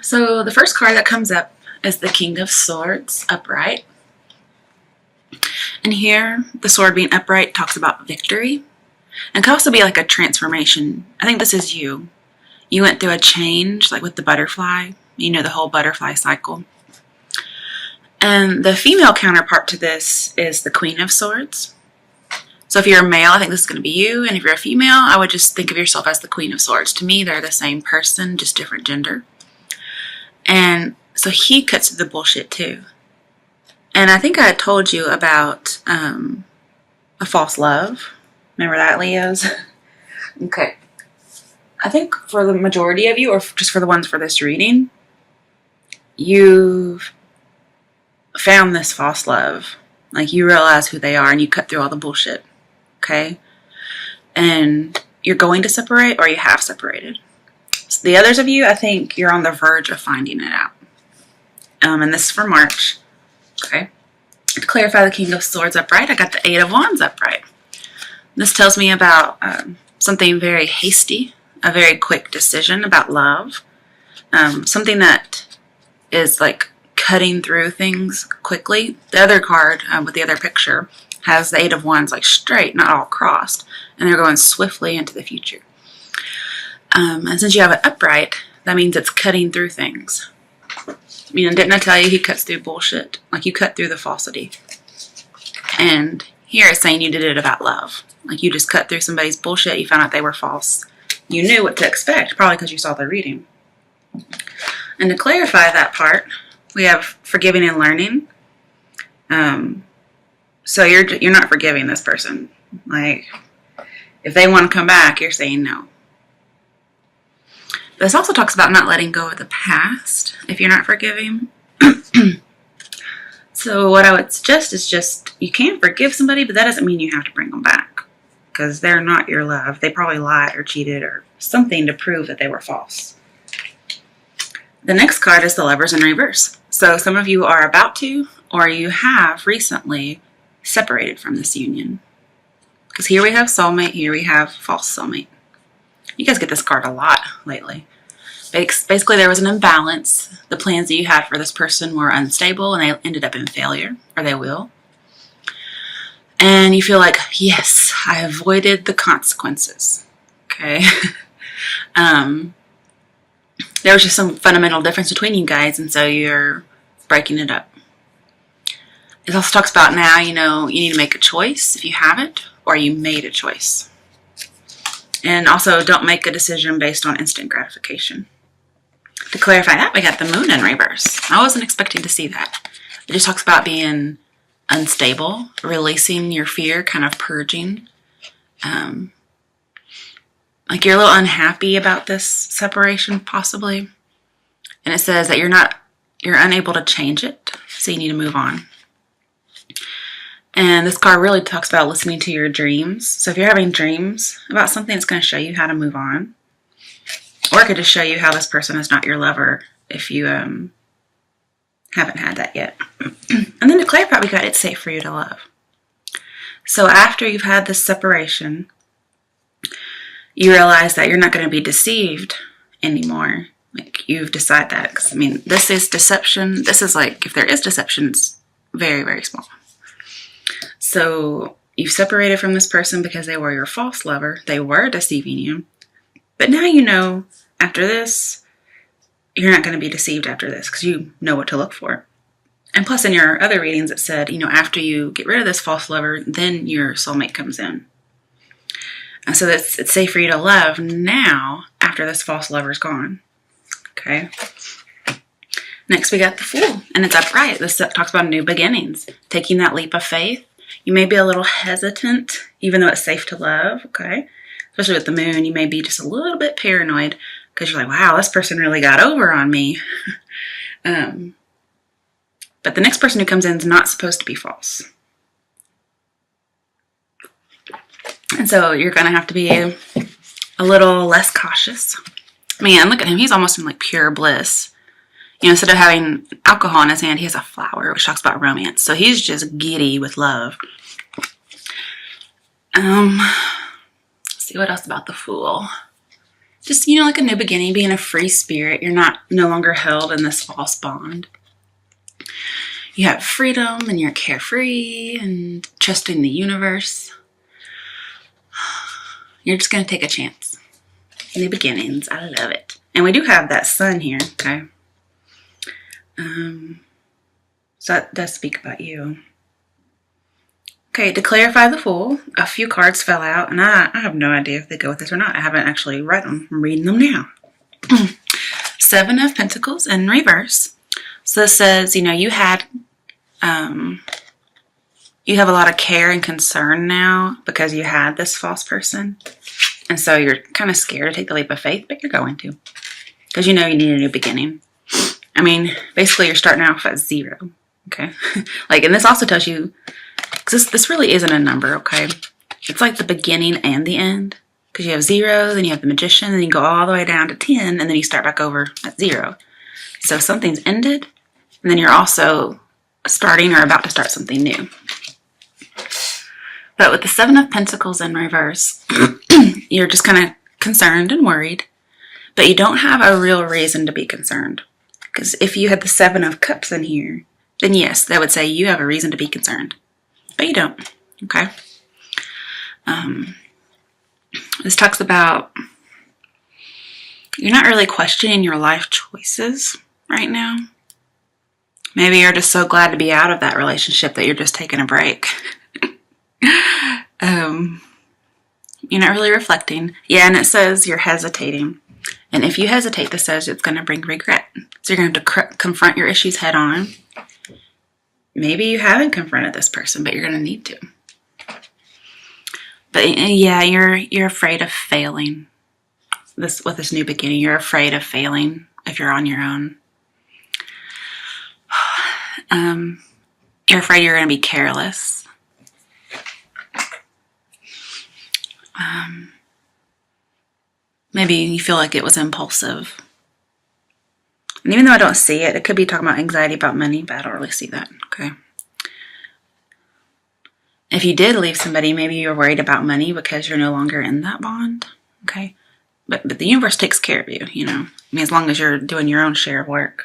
So the first card that comes up is the King of Swords, upright. And here, the sword being upright talks about victory. And could also be like a transformation. I think this is you. You went through a change, like with the butterfly. You know, the whole butterfly cycle. And the female counterpart to this is the Queen of Swords. So if you're a male, I think this is going to be you. And if you're a female, I would just think of yourself as the Queen of Swords. To me, they're the same person, just different gender. And so he cuts through the bullshit too. And I think I told you about a false love. Remember that, Leos? Okay. I think for the majority of you, or just for the ones for this reading, you've found this false love. Like, you realize who they are and you cut through all the bullshit. Okay? And you're going to separate, or you have separated. So the others of you, I think you're on the verge of finding it out. And this is for March. Okay? To clarify the King of Swords upright, I got the Eight of Wands upright. This tells me about something very hasty, a very quick decision about love. Something that is like cutting through things quickly. The other card with the other picture has the Eight of Wands like straight, not all crossed. And they're going swiftly into the future. And since you have it upright, that means it's cutting through things. You know, didn't I tell you he cuts through bullshit? Like, you cut through the falsity. And here it's saying you did it about love. Like, you just cut through somebody's bullshit. You found out they were false. You knew what to expect, probably because you saw the reading. And to clarify that part, we have forgiving and learning. So you're not forgiving this person. Like, if they want to come back, you're saying no. This also talks about not letting go of the past if you're not forgiving. So what I would suggest is just, you can forgive somebody, but that doesn't mean you have to bring them back. Because they're not your love. They probably lied or cheated or something to prove that they were false. The next card is the Lovers in reverse. So some of you are about to, or you have recently separated from this union. Because here we have soulmate, here we have false soulmate. You guys get this card a lot lately. Basically, there was an imbalance. The plans that you had for this person were unstable and they ended up in failure, or they will. And you feel like, yes, I avoided the consequences. Okay. There was just some fundamental difference between you guys, and so you're breaking it up. It also talks about now, you know, you need to make a choice if you haven't, or you made a choice. And also, don't make a decision based on instant gratification. To clarify that, we got the Moon in reverse. I wasn't expecting to see that. It just talks about being unstable, releasing your fear, kind of purging. Like, you're a little unhappy about this separation, possibly. And it says that you're unable to change it, so you need to move on. And this card really talks about listening to your dreams. So if you're having dreams about something, it's going to show you how to move on. Or it could just show you how this person is not your lover if you haven't had that yet. And then to clarify, we got it's safe for you to love. So after you've had this separation, you realize that you're not going to be deceived anymore. Like, you've decided that. Because, I mean, this is deception. This is like, if there is deception, it's very, very small. So you've separated from this person because they were your false lover. They were deceiving you. But now you know, after this, you're not going to be deceived after this because you know what to look for. And plus, in your other readings, it said, you know, after you get rid of this false lover, then your soulmate comes in. And so it's safe for you to love now after this false lover's gone. Okay. Next, we got the Fool, and it's upright. This talks about new beginnings, taking that leap of faith. You may be a little hesitant, even though it's safe to love. Okay. Especially with the Moon, you may be just a little bit paranoid because you're like, wow, this person really got over on me. But the next person who comes in is not supposed to be false. And so you're going to have to be a little less cautious. Man, look at him. He's almost in like pure bliss. You know, instead of having alcohol in his hand, he has a flower, which talks about romance. So he's just giddy with love. Let's see what else about the Fool. just, you know, like a new beginning, being a free spirit. You're no longer held in this false bond. You have freedom and you're carefree and trusting the universe. You're just going to take a chance. New beginnings. I love it. And we do have that sun here, okay? So that does speak about you. Okay, to clarify the Fool, a few cards fell out, and I have no idea if they go with this or not. I haven't actually read them. I'm reading them now. Seven of Pentacles in reverse. So this says, you know, you have a lot of care and concern now because you had this false person. And so you're kind of scared to take the leap of faith, but you're going to. Because you know you need a new beginning. I mean, basically you're starting off at 0. Okay? Like, and this also tells you, because this really isn't a number, okay? It's like the beginning and the end. Because you have 0, then you have the Magician, then you go all the way down to 10, and then you start back over at 0. So something's ended, and then you're also starting or about to start something new. But with the Seven of Pentacles in reverse, you're just kind of concerned and worried, but you don't have a real reason to be concerned. Because if you had the Seven of Cups in here, then yes, that would say you have a reason to be concerned. But you don't, okay? This talks about you're not really questioning your life choices right now. Maybe you're just so glad to be out of that relationship that you're just taking a break. You're not really reflecting. Yeah, and it says you're hesitating. And if you hesitate, this says it's going to bring regret. So you're going to have to confront your issues head on. Maybe you haven't confronted this person, but you're going to need to. But yeah, you're afraid of failing. With this new beginning, you're afraid of failing if you're on your own. You're afraid you're going to be careless. Maybe you feel like it was impulsive. And even though I don't see it, it could be talking about anxiety about money, but I don't really see that, okay? If you did leave somebody, maybe you're worried about money because you're no longer in that bond, okay? But the universe takes care of you, you know? I mean, as long as you're doing your own share of work.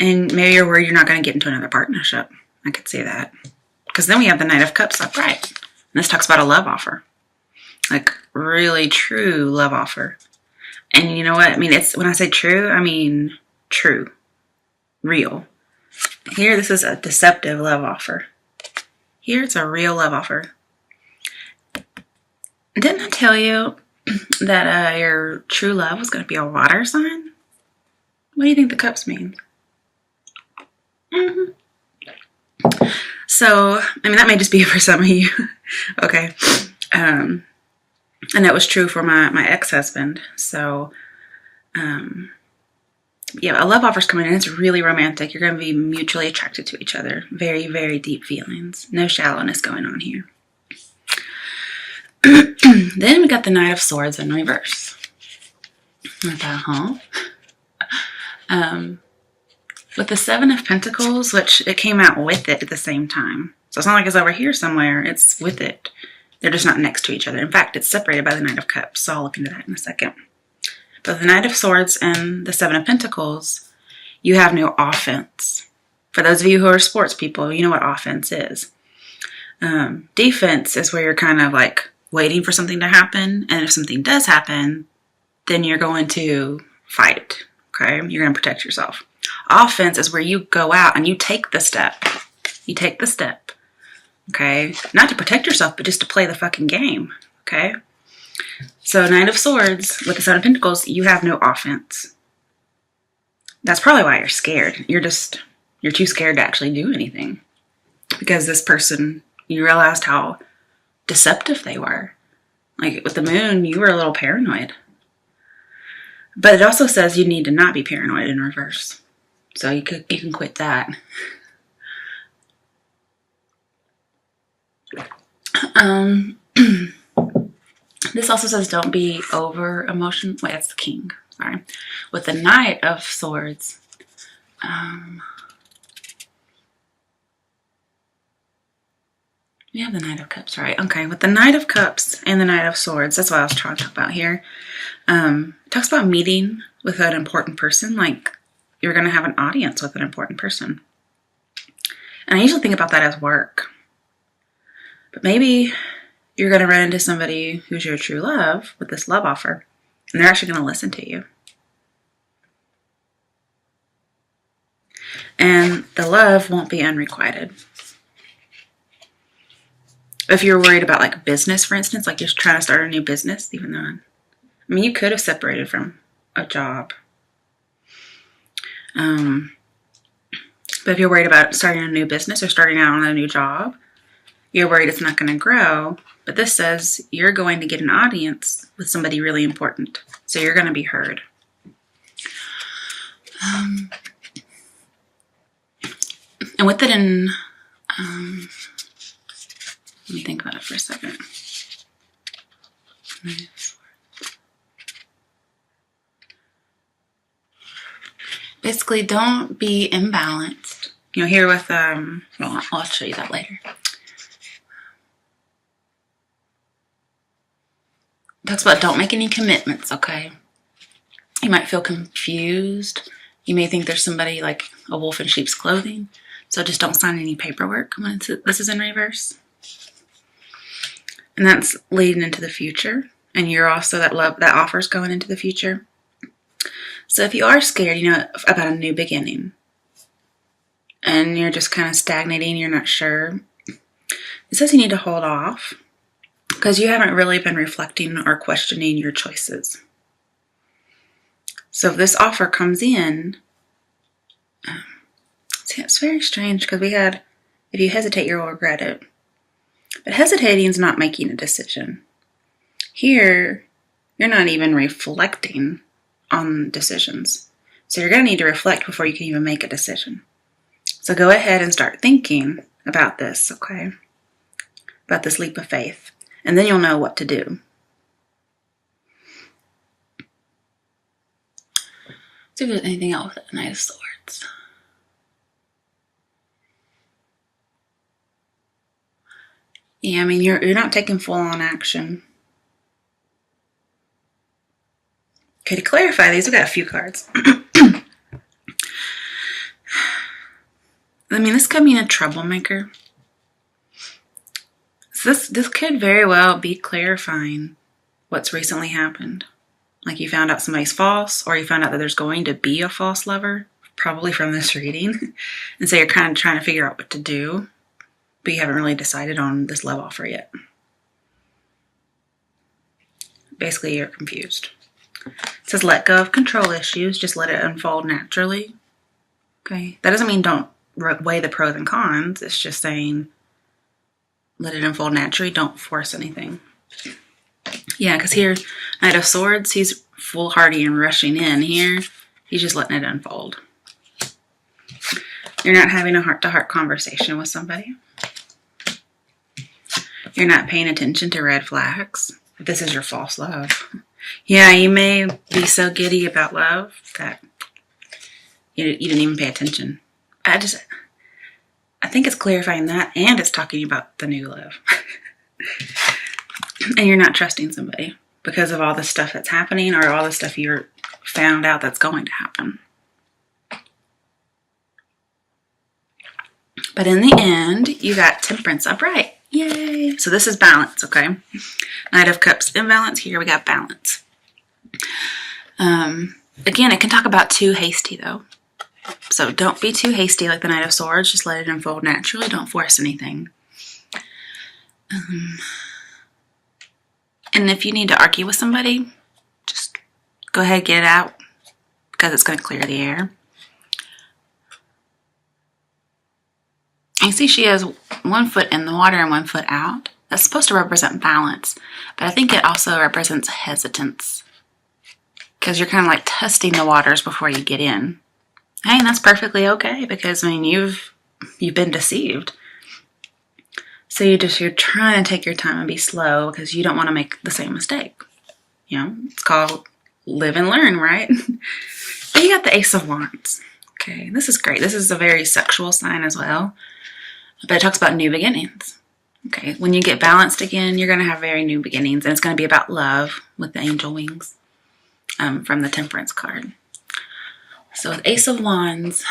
And maybe you're worried you're not going to get into another partnership. I could see that. Because then we have the Knight of Cups upright. And this talks about a love offer. Like, really true love offer. And you know what? I mean, it's when I say true, I mean true. Real. Here, this is a deceptive love offer. Here, it's a real love offer. Didn't I tell you that your true love was going to be a water sign? What do you think the cups mean? So, I mean, that may just be for some of you. Okay. And that was true for my ex-husband. So, yeah, a love offer's coming in. It's really romantic. You're going to be mutually attracted to each other. Very, very deep feelings. No shallowness going on here. Then we got the Knight of Swords in reverse. I thought, with the Seven of Pentacles, which it came out with it at the same time. So it's not like it's over here somewhere. It's with it. They're just not next to each other. In fact, it's separated by the Knight of Cups. So I'll look into that in a second. But the Knight of Swords and the Seven of Pentacles, you have no offense. For those of you who are sports people, you know what offense is. Defense is where you're kind of like waiting for something to happen. And if something does happen, then you're going to fight. Okay? You're going to protect yourself. Offense is where you go out and you take the step. You take the step. Okay? Not to protect yourself, but just to play the fucking game. Okay? So Knight of Swords with the Seven of Pentacles, you have no offense. That's probably why you're scared. You're too scared to actually do anything. Because this person, you realized how deceptive they were. Like with the Moon, you were a little paranoid. But it also says you need to not be paranoid in reverse. So you can quit that. This also says don't be over emotional. Wait, that's the King. Sorry. With the Knight of Swords, We have the Knight of Cups, right? Okay, with the Knight of Cups and the Knight of Swords, that's what I was trying to talk about here. It talks about meeting with an important person, like you're going to have an audience with an important person. And I usually think about that as work. But maybe you're going to run into somebody who's your true love with this love offer, and they're actually going to listen to you. And the love won't be unrequited. If you're worried about like business, for instance, like you're trying to start a new business, even though, I mean, you could have separated from a job. But if you're worried about starting a new business or starting out on a new job, you're worried it's not going to grow. But this says you're going to get an audience with somebody really important. So you're going to be heard. And with it in, let me think about it for a second. Basically, don't be imbalanced. You know, here with, well, I'll show you that later. It talks about don't make any commitments, okay? You might feel confused. You may think there's somebody like a wolf in sheep's clothing. So just don't sign any paperwork when this is in reverse. And that's leading into the future. And you're also that offer's going into the future. So if you are scared, you know, about a new beginning, and you're just kind of stagnating, you're not sure, it says you need to hold off because you haven't really been reflecting or questioning your choices. So if this offer comes in, see, it's very strange because we had, if you hesitate, you'll regret it. But hesitating is not making a decision. Here, you're not even reflecting on decisions. So you're going to need to reflect before you can even make a decision. So go ahead and start thinking about this, okay? About this leap of faith. And then you'll know what to do. See if there's anything else with the Knight of Swords. Yeah, I mean, you're not taking full-on action. Okay, to clarify these, we've got a few cards. I mean, this could mean a troublemaker. So this could very well be clarifying what's recently happened. Like you found out somebody's false, or you found out that there's going to be a false lover, probably from this reading. And so you're kind of trying to figure out what to do, but you haven't really decided on this love offer yet. Basically, you're confused. It says let go of control issues, just let it unfold naturally. Okay, that doesn't mean don't weigh the pros and cons. It's just saying let it unfold naturally, don't force anything. Yeah, because here, Knight of Swords, he's foolhardy and rushing in. Here, he's just letting it unfold. You're not having a heart-to-heart conversation with somebody. You're not paying attention to red flags. This is your false love. Yeah, you may be so giddy about love that you didn't even pay attention. I think it's clarifying that, and it's talking about the new love. And you're not trusting somebody because of all the stuff that's happening or all the stuff you're found out that's going to happen. But in the end, you got Temperance upright. Yay! So this is balance, okay? Knight of Cups imbalance. Here we got balance. Again, it can talk about too hasty, though. So don't be too hasty like the Knight of Swords. Just let it unfold naturally. Don't force anything. And if you need to argue with somebody, just go ahead and get it out because it's going to clear the air. And you see she has 1 foot in the water and 1 foot out. That's supposed to represent balance, but I think it also represents hesitance because you're kind of like testing the waters before you get in. Hey, and that's perfectly okay because, I mean, you've been deceived. So you're trying to take your time and be slow because you don't want to make the same mistake. You know, it's called live and learn, right? But you got the Ace of Wands. Okay, this is great. This is a very sexual sign as well. But it talks about new beginnings. Okay, when you get balanced again, you're going to have very new beginnings, and it's going to be about love with the angel wings from the Temperance card. So with Ace of Wands,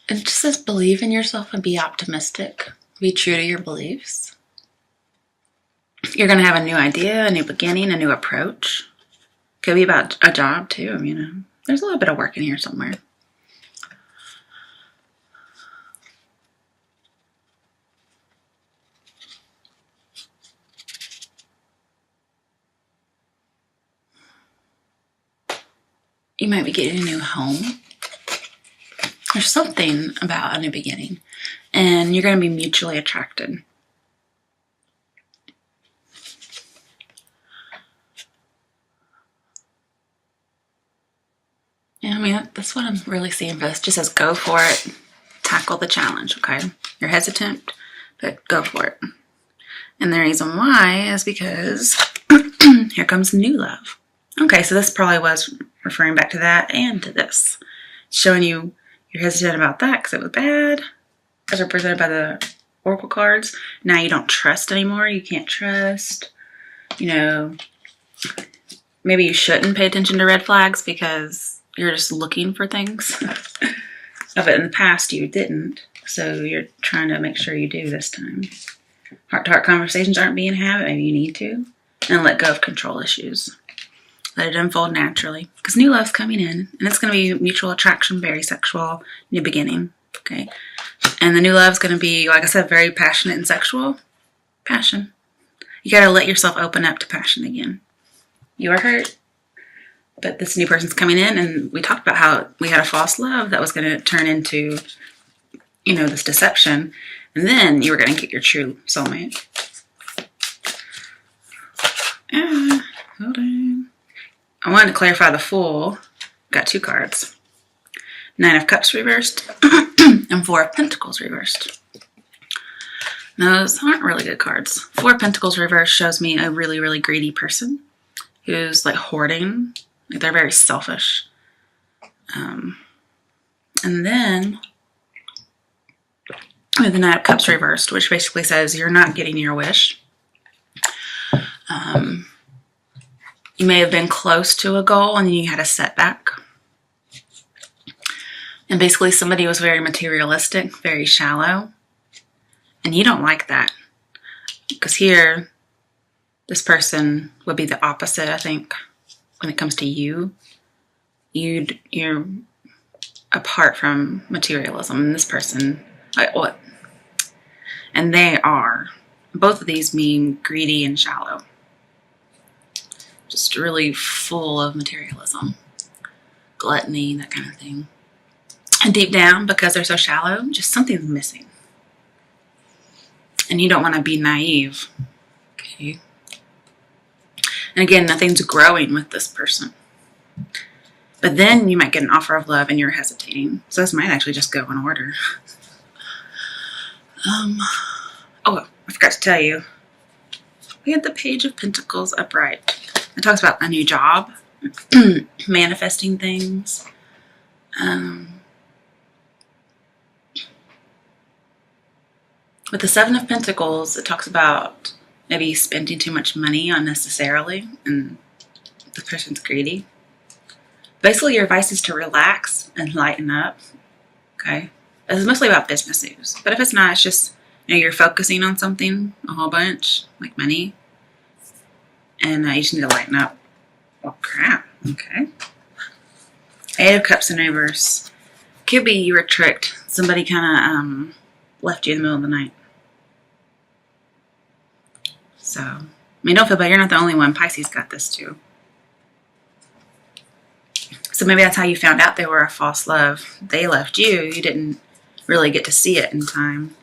it just says believe in yourself and be optimistic. Be true to your beliefs. You're going to have a new idea, a new beginning, a new approach. Could be about a job too, you know. There's a little bit of work in here somewhere. You might be getting a new home. There's something about a new beginning. And you're going to be mutually attracted. Yeah, I mean, that's what I'm really seeing for this. It just says go for it. Tackle the challenge, okay? You're hesitant, but go for it. And the reason why is because here comes new love. Okay, so this probably was referring back to that and to this. Showing you you're hesitant about that because it was bad, as represented by the oracle cards. Now you don't trust anymore. You can't trust. You know, maybe you shouldn't pay attention to red flags because you're just looking for things. But in the past you didn't. So you're trying to make sure you do this time. Heart-to-heart conversations aren't being had. Maybe you need to. And let go of control issues. Let it unfold naturally. Because new love's coming in. And it's going to be mutual attraction, very sexual, new beginning. Okay. And the new love's going to be, like I said, very passionate and sexual. Passion. You got to let yourself open up to passion again. You are hurt. But this new person's coming in. And we talked about how we had a false love that was going to turn into, you know, this deception. And then you were going to get your true soulmate. Hold on. I wanted to clarify the Fool. Got two cards. 9 of Cups reversed and 4 of Pentacles reversed. Those aren't really good cards. 4 of Pentacles reversed shows me a really, really greedy person who's like hoarding. Like they're very selfish. And then we have the 9 of Cups reversed, which basically says you're not getting your wish. You may have been close to a goal and then you had a setback. And basically somebody was very materialistic, very shallow. And you don't like that. Because here, this person would be the opposite, I think, when it comes to you. You're apart from materialism. And this person, what? And they are. Both of these mean greedy and shallow. Just really full of materialism. Gluttony, that kind of thing. And deep down, because they're so shallow, just something's missing. And you don't want to be naive. Okay. And again, nothing's growing with this person. But then you might get an offer of love and you're hesitating. So this might actually just go in order. Oh, I forgot to tell you. We had the Page of Pentacles upright. It talks about a new job, manifesting things. With the 7 of Pentacles, it talks about maybe spending too much money unnecessarily, and the person's greedy. Basically, your advice is to relax and lighten up. Okay, this is mostly about business news, but if it's not, it's just, you know, you're focusing on something a whole bunch, like money, and you just need to lighten up. Oh crap! Okay. 8 of Cups in reverse. Could be you were tricked. Somebody kind of left you in the middle of the night. So, I mean, don't feel bad. You're not the only one. Pisces got this too. So maybe that's how you found out they were a false love. They left you. You didn't really get to see it in time.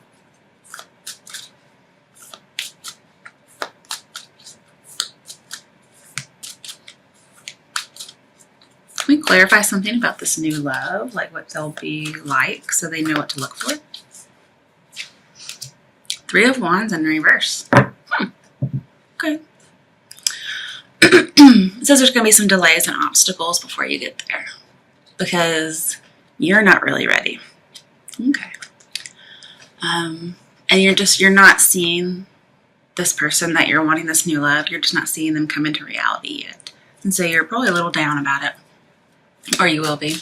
Let me clarify something about this new love, like what they'll be like, so they know what to look for. Three of Wands in reverse. Okay. It says there's going to be some delays and obstacles before you get there because you're not really ready. Okay. And you're not seeing this person that you're wanting, this new love. You're just not seeing them come into reality yet. And so you're probably a little down about it, or you will be.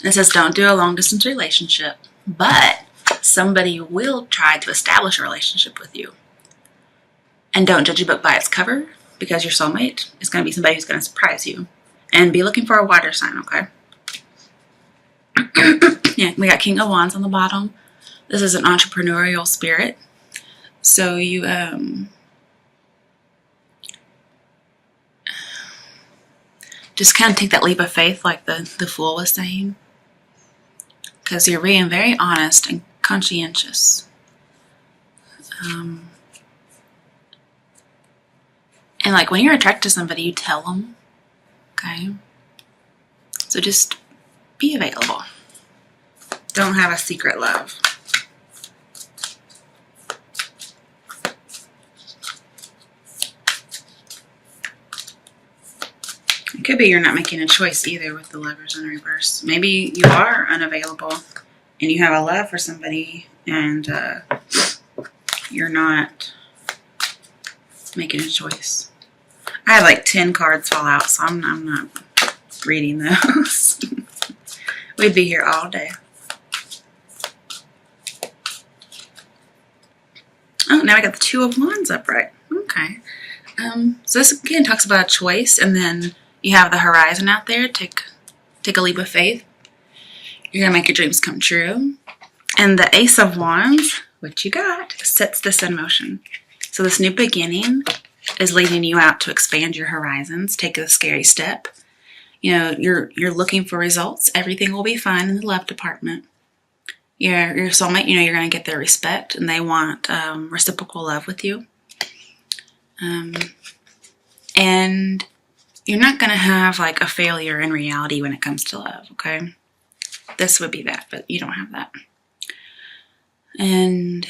It says don't do a long distance relationship, but somebody will try to establish a relationship with you. And don't judge a book by its cover, because your soulmate is going to be somebody who's going to surprise you. And be looking for a water sign, okay? Yeah, we got King of Wands on the bottom. This is an entrepreneurial spirit. So you just kind of take that leap of faith like the Fool was saying. Because you're being very honest and conscientious. And like when you're attracted to somebody, you tell them. Okay? So just be available. Don't have a secret love. It could be you're not making a choice either with the Lovers in reverse. Maybe you are unavailable and you have a love for somebody and you're not making a choice. I had like 10 cards fall out, so I'm not reading those. We'd be here all day. Oh, now I got the Two of Wands upright. Okay. So this again talks about a choice, and then you have the horizon out there. Take a leap of faith. You're gonna make your dreams come true. And the Ace of Wands, what you got, sets this in motion. So this new beginning is leading you out to expand your horizons. Take a scary step. You know, you're looking for results. Everything will be fine in the love department. Your soulmate, you know, you're going to get their respect, and they want reciprocal love with you. And you're not going to have like a failure in reality when it comes to love, okay? This would be that, but you don't have that. And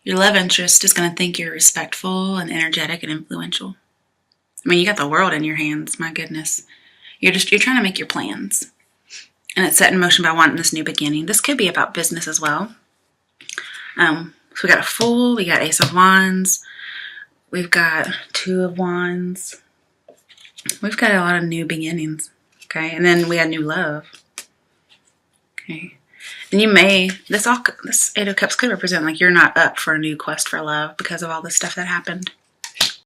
your love interest is going to think you're respectful and energetic and influential. I mean, you got the world in your hands, my goodness. You're trying to make your plans. And it's set in motion by wanting this new beginning. This could be about business as well. So we got a Fool, we got Ace of Wands, we've got Two of Wands. We've got a lot of new beginnings, okay? And then we got new love, okay? And you may, this Eight of Cups could represent like you're not up for a new quest for love because of all this stuff that happened.